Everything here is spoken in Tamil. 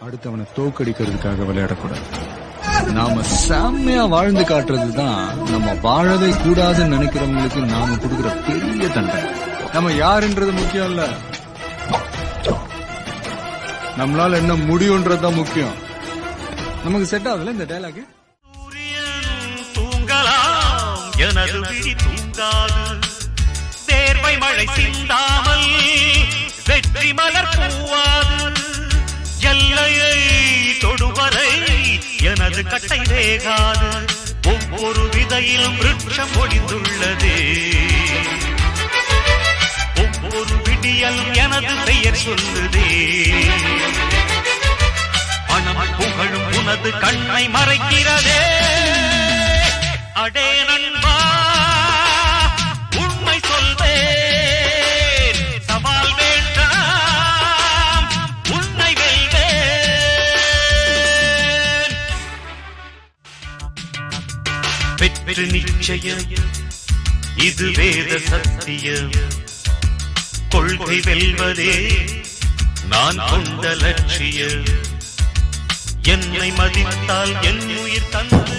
அடுத்தவனை தோக்கடிக்கிறதுக்காக விளையாடக்கூடாது. நாம செம்மையா வாழ்ந்து காட்டுறதுதான் நம்ம வாழவே கூடாதுன்னு நினைக்கிறவங்களுக்கு நாம கொடுக்குற பெரிய தண்டனை. நம்ம யாருன்றது முக்கியம் இல்ல, நம்மளால என்ன முடியும்ன்றதுதான் முக்கியம். நமக்கு செட் ஆகுதுல இந்த டயலாக். தூங்கலாம் எனது விழி தூங்காது, தேர்வை மழை சிந்தாமல் வெற்றி மலர் பூவாது, எல்லையை தொடுவரை எனது கட்டை வேகாது, ஒவ்வொரு விதையிலும் விருட்சம் ஒளிந்துள்ளதே, ஒவ்வொரு விடியலும் எனது பெயர் சொல்லுதே, பணம் புகழும் உனது கண்ணை மறைக்கிறதே. அடே நண்பா உண்மை சொல்வேன், சவால் வேண்டாம் உன்னை வெல்வேன். வெற்றி நிச்சயம் இது வேத சத்தியம், கொள்கை வெல்வதே நான் கொண்ட லட்சியம். என்னை மதித்தால் என் உயிர் தந்து